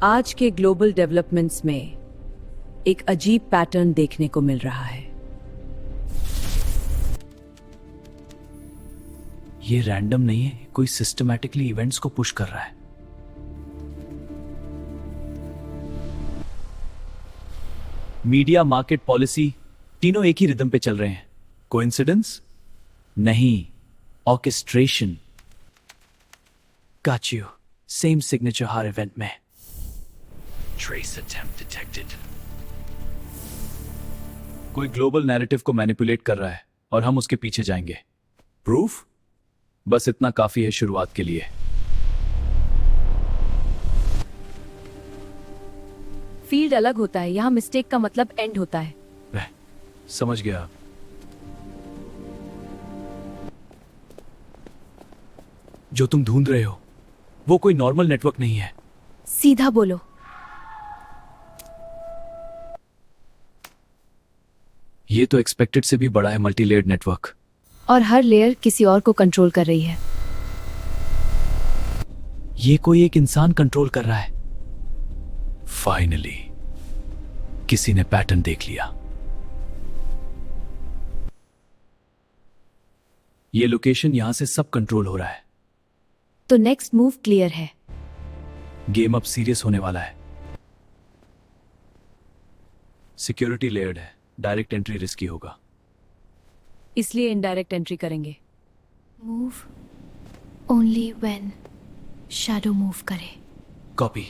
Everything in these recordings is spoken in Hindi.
आज के ग्लोबल डेवलपमेंट्स में एक अजीब पैटर्न देखने को मिल रहा है। ये रैंडम नहीं है, कोई सिस्टमैटिकली इवेंट्स को पुश कर रहा है। मीडिया, मार्केट, पॉलिसी तीनों एक ही रिदम पे चल रहे हैं। कोइंसिडेंस? नहीं, orchestration. Got you. Same signature her event में। Trace attempt detected. कोई ग्लोबल नैरेटिव को मैनिपुलेट कर रहा है और हम उसके पीछे जाएंगे। प्रूफ? बस इतना काफी है शुरुआत के लिए। फील्ड अलग होता है, यहाँ मिस्टेक का मतलब एंड होता है। समझ गया। जो तुम ढूंढ रहे हो वो कोई नॉर्मल नेटवर्क नहीं है। सीधा बोलो। ये तो एक्सपेक्टेड से भी बड़ा है, मल्टी लेयर्ड नेटवर्क। और हर लेयर किसी और को कंट्रोल कर रही है। ये कोई एक इंसान कंट्रोल कर रहा है। फाइनली किसी ने पैटर्न देख लिया। ये लोकेशन यहां से सब कंट्रोल हो रहा है। तो नेक्स्ट मूव क्लियर है। गेम अब सीरियस होने वाला है। सिक्योरिटी लेयर्ड है, डायरेक्ट एंट्री रिस्की होगा। इसलिए इनडायरेक्ट एंट्री करेंगे। Move only when shadow move करे। कॉपी।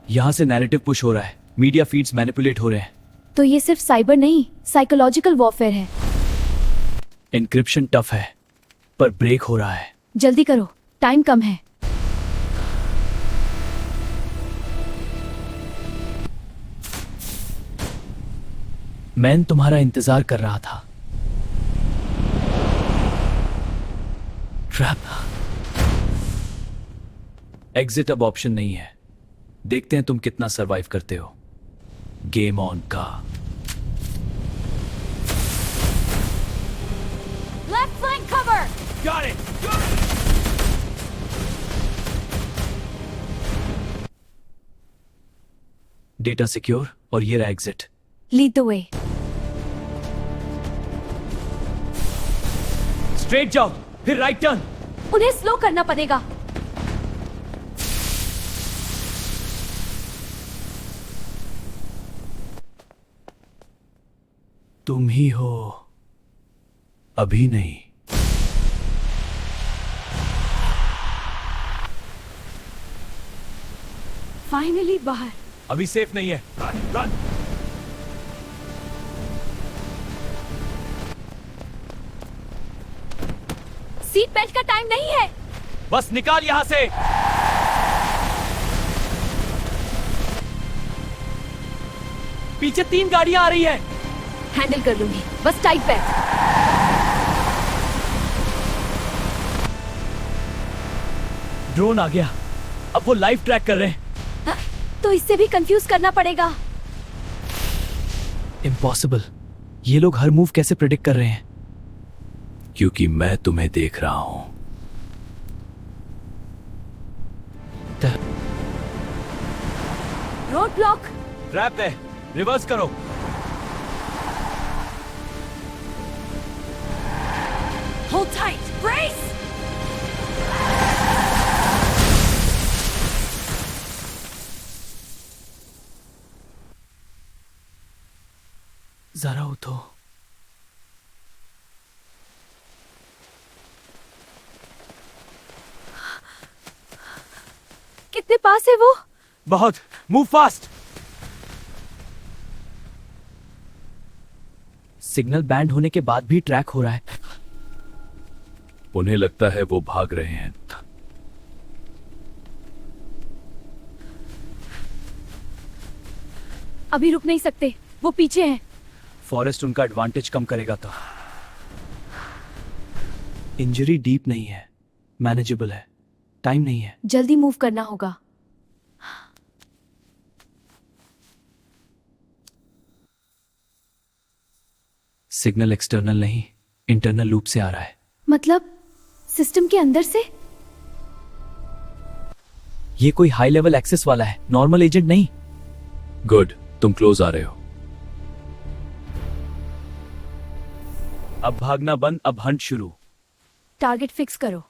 यहां से नैरेटिव पुश हो रहा है, मीडिया फीड्स मैनिपुलेट हो रहे हैं। तो ये सिर्फ साइबर नहीं, साइकोलॉजिकल वॉरफेयर है। एन्क्रिप्शन टफ है पर ब्रेक हो रहा है। जल्दी करो, टाइम कम है। मैं तुम्हारा इंतजार कर रहा था। ट्रैप। एग्जिट अब ऑप्शन नहीं है। देखते हैं तुम कितना सरवाइव करते हो। गेम ऑन का। Left flank cover. Got it. Data secure और ये रहा exit. Lead the way. Straight जाओ, फिर राइट टर्न। उन्हें स्लो करना पड़ेगा। तुम ही हो। अभी नहीं। फाइनली बाहर। अभी सेफ नहीं है। रन। सीट बेल्ट का टाइम नहीं है। बस निकाल यहां से। पीछे 3 गाड़ियां आ रही है। हैंडल कर लूंगी, बस टाइट बैठ। ड्रोन आ गया, अब वो लाइव ट्रैक कर रहे हैं। तो इससे भी कंफ्यूज करना पड़ेगा। इम्पॉसिबल। ये लोग हर मूव कैसे प्रेडिक्ट कर रहे हैं? क्योंकि मैं तुम्हें देख रहा हूं। Road block. ट्रैप है, रिवर्स करो। Hold tight. Brace. जरा उठो। कितने पास है वो? बहुत। Move fast. सिग्नल बैंड होने के बाद भी ट्रैक हो रहा है। उन्हें लगता है वो भाग रहे हैं। अभी रुक नहीं सकते, वो पीछे हैं। फॉरेस्ट उनका एडवांटेज कम करेगा तो। इंजरी डीप नहीं है, मैनेजेबल है। टाइम नहीं है। जल्दी मूव करना होगा। सिग्नल एक्सटर्नल नहीं, इंटरनल लूप से आ रहा है। मतलब सिस्टम के अंदर से? ये कोई हाई लेवल एक्सेस वाला है, नॉर्मल एजेंट नहीं। गुड, तुम क्लोज आ रहे हो। अब भागना बंद, अब हंट शुरू। टारगेट फिक्स करो।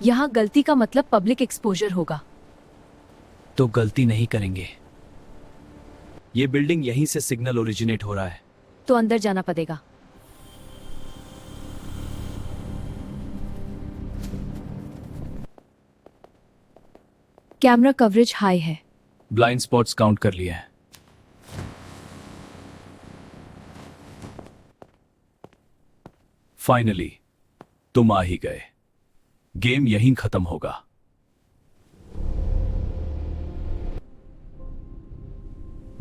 यहां गलती का मतलब पब्लिक एक्सपोजर होगा। तो गलती नहीं करेंगे। ये बिल्डिंग यहीं से सिग्नल ओरिजिनेट हो रहा है। तो अंदर जाना पड़ेगा। कैमरा कवरेज हाई है। ब्लाइंड स्पॉट्स काउंट कर लिए हैं। फाइनली तुम आ ही गए। गेम यहीं खत्म होगा।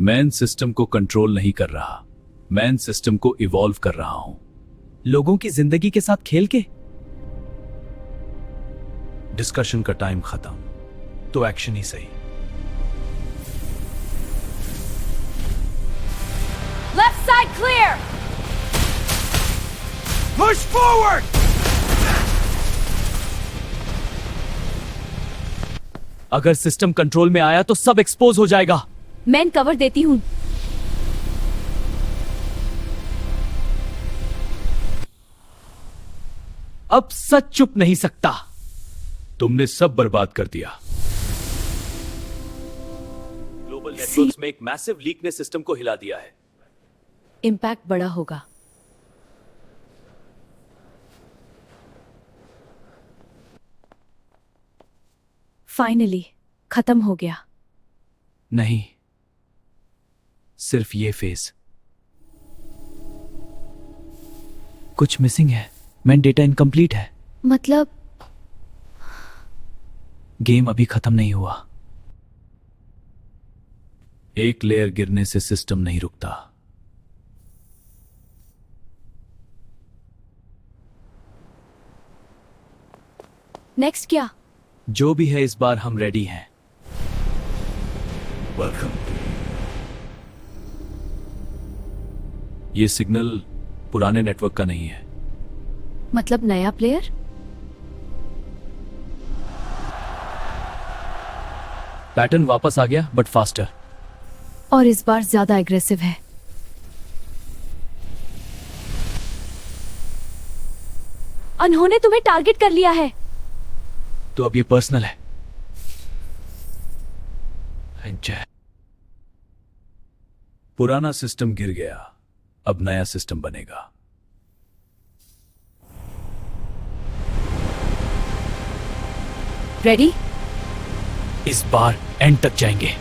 मैं सिस्टम को कंट्रोल नहीं कर रहा, मैं सिस्टम को इवॉल्व कर रहा हूं। लोगों की जिंदगी के साथ खेल के। डिस्कशन का टाइम खत्म, तो एक्शन ही सही। Left side clear. Push forward. अगर सिस्टम कंट्रोल में आया तो सब एक्सपोज हो जाएगा। मैं कवर देती हूं। अब सच चुप नहीं सकता। तुमने सब बर्बाद कर दिया। ग्लोबल नेटवर्क्स में एक मैसिव लीक ने सिस्टम को हिला दिया है। इम्पैक्ट बड़ा होगा। फाइनली खत्म हो गया। नहीं, सिर्फ ये फेज। कुछ मिसिंग है। मैन डेटा इनकम्प्लीट है। मतलब गेम अभी खत्म नहीं हुआ। एक लेयर गिरने से सिस्टम नहीं रुकता। नेक्स्ट क्या? जो भी है इस बार हम रेडी हैं। वेलकम। ये सिग्नल पुराने नेटवर्क का नहीं है। मतलब नया प्लेयर? पैटर्न वापस आ गया, बट फास्टर। और इस बार ज्यादा एग्रेसिव है। उन्होंने तुम्हें टारगेट कर लिया है। तो अब ये पर्सनल है। पुराना सिस्टम गिर गया, अब नया सिस्टम बनेगा। रेडी? इस बार एंड तक जाएंगे।